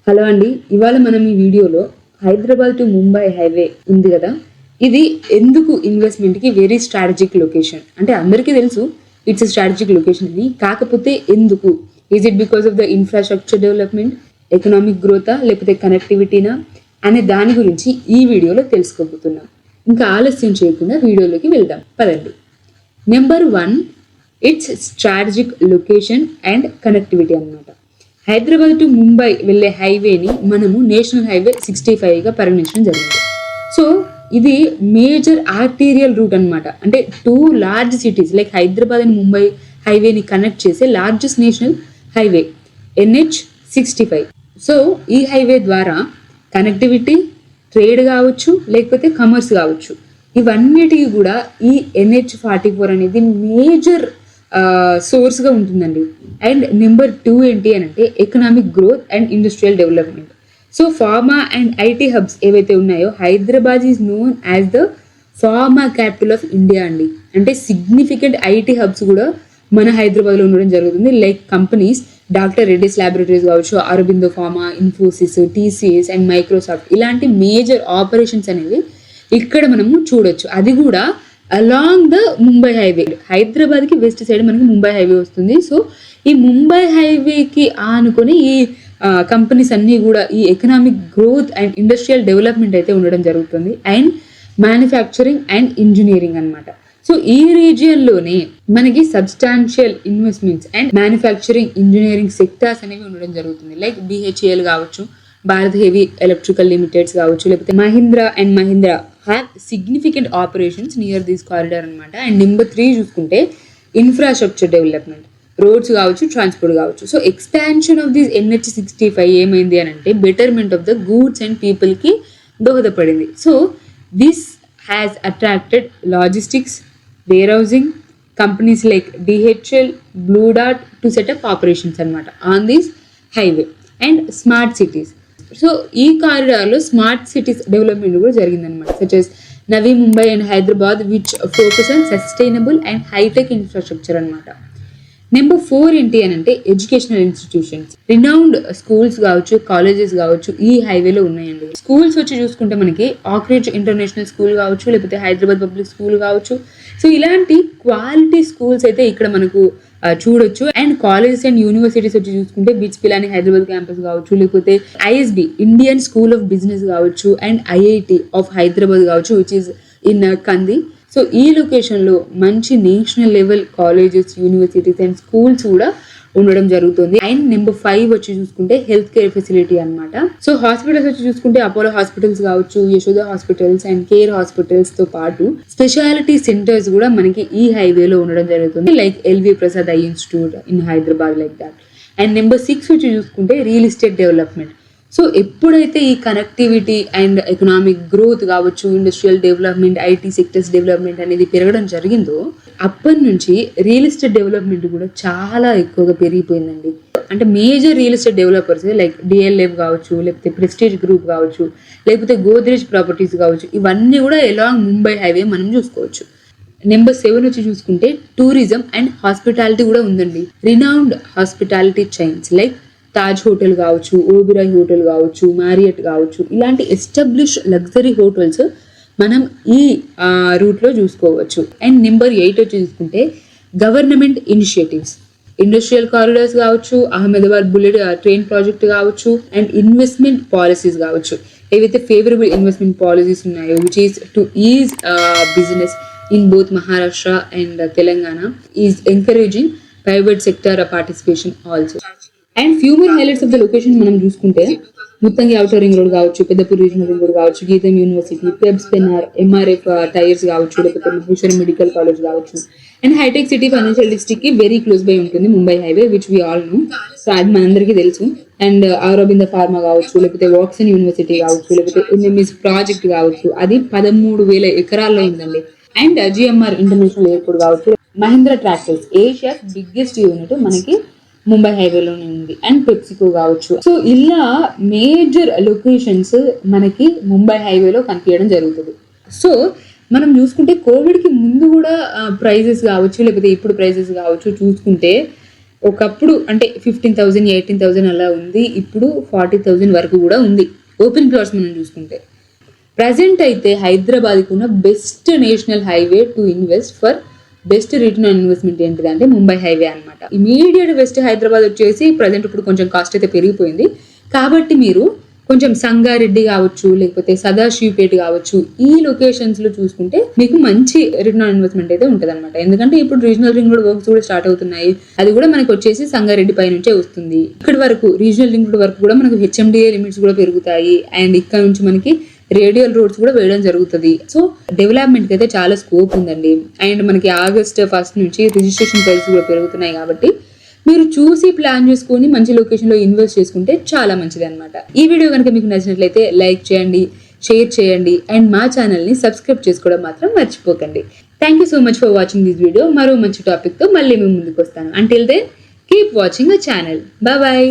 Hello అండి, ఇవాళ మనం ఈ వీడియోలో హైదరాబాద్ టు ముంబై హైవే ఉంది కదా, ఇది ఎందుకు ఇన్వెస్ట్మెంట్కి వెరీ స్ట్రాటజిక్ లొకేషన్ అంటే అందరికీ తెలుసు ఇట్స్ స్ట్రాటజిక్ లొకేషన్ అని. కాకపోతే ఎందుకు? Is it because of the infrastructure development, economic గ్రోతా, లేకపోతే కనెక్టివిటీనా అనే దాని గురించి ఈ వీడియోలో తెలుసుకోబోతున్నాం. ఇంకా ఆలస్యం చేయకుండా వీడియోలోకి వెళ్దాం పదండి. Number 1, it's strategic location and connectivity అన్నమాట. హైదరాబాద్ టు ముంబై వెళ్ళే హైవేని మనము నేషనల్ హైవే 65గా పరిగణించడం జరిగింది. సో ఇది మేజర్ ఆర్టీరియల్ రూట్ అనమాట. అంటే 2 large cities like Hyderabad and Mumbai హైవేని కనెక్ట్ చేసే largest national highway NH65. So ఈ హైవే ద్వారా కనెక్టివిటీ, ట్రేడ్ కావచ్చు, లేకపోతే కమర్స్ కావచ్చు, ఇవన్నిటికీ కూడా ఈ NH44 అనేది మేజర్ సోర్స్గా ఉంటుందండి. అండ్ నెంబర్ 2 ఏంటి అని అంటే economic growth and industrial development. So pharma and IT hubs ఏవైతే ఉన్నాయో, Hyderabad is known as the pharma capital of India అండి. అంటే సిగ్నిఫికెంట్ ఐటీ హబ్స్ కూడా మన హైదరాబాద్లో ఉండడం జరుగుతుంది. Like companies doctor Reddy's laboratories కావచ్చు, Aurobindo pharma, Infosys, TCS and Microsoft, ఇలాంటి మేజర్ ఆపరేషన్స్ అనేవి ఇక్కడ మనము చూడొచ్చు. అది కూడా అలాంగ్ ద ముంబై హైవే. హైదరాబాద్కి వెస్ట్ సైడ్ మనకి ముంబై హైవే వస్తుంది. సో ఈ ముంబై హైవేకి ఆనుకొని ఈ కంపెనీస్ అన్నీ కూడా ఈ economic growth and industrial development అయితే ఉండడం జరుగుతుంది. అండ్ మ్యానుఫ్యాక్చరింగ్ అండ్ ఇంజనీరింగ్ అనమాట. సో ఈ రీజియన్లోనే మనకి substantial investments and manufacturing engineering sectors అనేవి ఉండడం జరుగుతుంది. లైక్ BHEL కావచ్చు, భారత్ హెవీ ఎలక్ట్రికల్ లిమిటెడ్స్ కావచ్చు, లేకపోతే Mahindra and Mahindra have significant operations near this corridor అనమాట. అండ్ నెంబర్ 3 చూసుకుంటే ఇన్ఫ్రాస్ట్రక్చర్ డెవలప్మెంట్, రోడ్స్ కావచ్చు, ట్రాన్స్పోర్ట్ కావచ్చు. So expansion of this NH65 ఏమైంది అని అంటే betterment of the goods and పీపుల్కి దోహదపడింది. So this has attracted logistics, warehousing companies like DHL, Blue Dart to set up operations అనమాట on this highway. And smart cities. So ఈ కారిడార్లో smart cities development కూడా జరిగిందనమాట. Such as Navi Mumbai and Hyderabad which focus on sustainable and hi tech infrastructure అనమాట. Number 4 ఏంటి అని అంటే educational institutions, renowned schools కావచ్చు, కాలేజెస్ కావచ్చు ఈ హైవేలో ఉన్నాయండి. స్కూల్స్ వచ్చి చూసుకుంటే మనకి ఆక్రిడ్జ్ ఇంటర్నేషనల్ స్కూల్ కావచ్చు, లేకపోతే హైదరాబాద్ పబ్లిక్ స్కూల్ కావచ్చు. సో ఇలాంటి క్వాలిటీ స్కూల్స్ అయితే ఇక్కడ మనకు చూడొచ్చు. అండ్ కాలేజెస్ అండ్ యూనివర్సిటీస్ వచ్చి చూసుకుంటే బిట్స్ పిలాని హైదరాబాద్ క్యాంపస్ కావచ్చు, లేకపోతే ISB Indian school of business కావచ్చు, అండ్ IIT ఆఫ్ హైదరాబాద్ కావచ్చు విచ్ ఈస్ ఇన్ కంది. సో ఈ లొకేషన్లో మంచి national level colleges, universities and schools కూడా ఉండడం జరుగుతుంది. అండ్ నెంబర్ 5 వచ్చి చూసుకుంటే హెల్త్ కేర్ ఫెసిలిటీ అనమాట. సో హాస్పిటల్స్ వచ్చి చూసుకుంటే అపోలో హాస్పిటల్స్ కావచ్చు, Yashoda hospitals and care hospitals తో పాటు స్పెషాలిటీ సెంటర్స్ కూడా మనకి ఈ హైవేలో ఉండడం జరుగుతుంది. Like LV Prasad I institute in Hyderabad, like that. And number 6 వచ్చి చూసుకుంటే రియల్ ఎస్టేట్ డెవలప్మెంట్. సో ఎప్పుడైతే ఈ కనెక్టివిటీ అండ్ ఎకనామిక్ గ్రోత్ కావచ్చు, industrial development, IT sectors development అనేది పెరగడం జరిగిందో అప్పటి నుంచి రియల్ ఎస్టేట్ డెవలప్మెంట్ కూడా చాలా ఎక్కువగా పెరిగిపోయిందండి. అంటే major real estate developers like DLF కావచ్చు, లేకపోతే ప్రెస్టీజ్ గ్రూప్ కావచ్చు, లేకపోతే గోద్రేజ్ ప్రాపర్టీస్ కావచ్చు, ఇవన్నీ కూడా అలాంగ్ ముంబై హైవే మనం చూసుకోవచ్చు. నెంబర్ 7 వచ్చి చూసుకుంటే టూరిజం అండ్ హాస్పిటాలిటీ కూడా ఉందండి. Renowned hospitality chains like Taj hotel కావచ్చు, ఓబెరాయ్ హోటల్ కావచ్చు, మ్యారియట్ కావచ్చు, ఇలాంటి ఎస్టాబ్లిష్ లగ్జరీ హోటల్స్ మనం ఈ రూట్లో చూసుకోవచ్చు. అండ్ నెంబర్ 8 వచ్చి చూసుకుంటే గవర్నమెంట్ ఇనిషియేటివ్స్, ఇండస్ట్రియల్ కారిడార్స్ కావచ్చు, అహ్మదాబాద్ బుల్లెట్ ట్రైన్ ప్రాజెక్ట్ కావచ్చు, అండ్ ఇన్వెస్ట్మెంట్ పాలసీస్ కావచ్చు. ఏవైతే ఫేవరబుల్ ఇన్వెస్ట్మెంట్ పాలసీస్ ఉన్నాయో which is to is business in both Maharashtra and Telangana is encouraging private sector participation also. And few more highlights of the location మనం చూసుకుంటే Muthangi outer ring road కావచ్చు, Peddapur regional ring road కావచ్చు, Gitam university, Pebbs Pennar, MRF tyres కావచ్చు, లేకపోతే Maheshwaram medical college కావచ్చు. And hitech city financial district కి very close by ఉంటుంది Mumbai highway which we all know. So అది మనందరికీ తెలుసు. అండ్ అరబింద ఫార్మా కావచ్చు, లేకపోతే వాట్సన్ యూనివర్సిటీ కావచ్చు, లేకపోతే NMS ప్రాజెక్ట్ కావచ్చు, అది 13,000 ఎకరాల్లో ఉందండి. అండ్ GMR ఇంటర్నేషనల్ ఎయిర్పోర్ట్ కావచ్చు, Mahindra tractors Asia's biggest unit మనకి ముంబై హైవేలోనే ఉంది. అండ్ పెప్సికో కావచ్చు. సో ఇలా మేజర్ లొకేషన్స్ మనకి ముంబై హైవేలో కనిపించడం జరుగుతుంది. సో మనం చూసుకుంటే కోవిడ్కి ముందు కూడా ప్రైజెస్ కావచ్చు, లేకపోతే ఇప్పుడు ప్రైజెస్ కావచ్చు చూసుకుంటే ఒకప్పుడు అంటే 15,000 18,000 అలా ఉంది, ఇప్పుడు 40,000 వరకు కూడా ఉంది ఓపెన్ ప్లాట్స్ మనం చూసుకుంటే. ప్రజెంట్ అయితే హైదరాబాద్కి ఉన్న best national highway to invest for best return on investment ఏంటిదంటే ముంబై హైవే అనమాట. ఇమీడియట్ వెస్ట్ హైదరాబాద్ వచ్చేసి ప్రజెంట్ ఇప్పుడు కొంచెం కాస్ట్ అయితే పెరిగిపోయింది, కాబట్టి మీరు కొంచెం సంగారెడ్డి కావచ్చు, లేకపోతే సదాశివపేట కావచ్చు, ఈ లొకేషన్స్ లో చూసుకుంటే మీకు మంచి రిటర్న్ ఆన్ ఇన్వెస్ట్మెంట్ అయితే ఉంటుంది అనమాట. ఎందుకంటే ఇప్పుడు రీజనల్ రింగ్ రోడ్ వర్క్స్ కూడా స్టార్ట్ అవుతున్నాయి, అది కూడా మనకు వచ్చేసి సంగారెడ్డి పై నుంచే వస్తుంది. ఇక్కడ వరకు రీజనల్ రింగ్ రోడ్ వరకు కూడా మనకు హెచ్ఎండిఏ లిమిట్స్ కూడా పెరుగుతాయి, అండ్ ఇక్కడ నుంచి మనకి రేడియల్ రోడ్స్ కూడా వేయడం జరుగుతుంది. సో డెవలప్మెంట్ కి అయితే చాలా స్కోప్ ఉందండి. అండ్ మనకి ఆగస్ట్ 1 నుంచి రిజిస్ట్రేషన్ ప్రైస్ కూడా పెరుగుతున్నాయి, కాబట్టి మీరు చూసి ప్లాన్ చేసుకొని మంచి లొకేషన్ లో ఇన్వెస్ట్ చేసుకుంటే చాలా మంచిది అనమాట. ఈ వీడియో కనుక మీకు నచ్చినట్లయితే లైక్ చేయండి, షేర్ చేయండి, అండ్ మా ఛానల్ ని సబ్స్క్రైబ్ చేసుకోవడం మాత్రం మర్చిపోకండి. Thank you so much for watching this video. మరో మంచి టాపిక్ తో మళ్ళీ మేము ముందుకు వస్తాను. Until then keep watching the channel. Bye bye.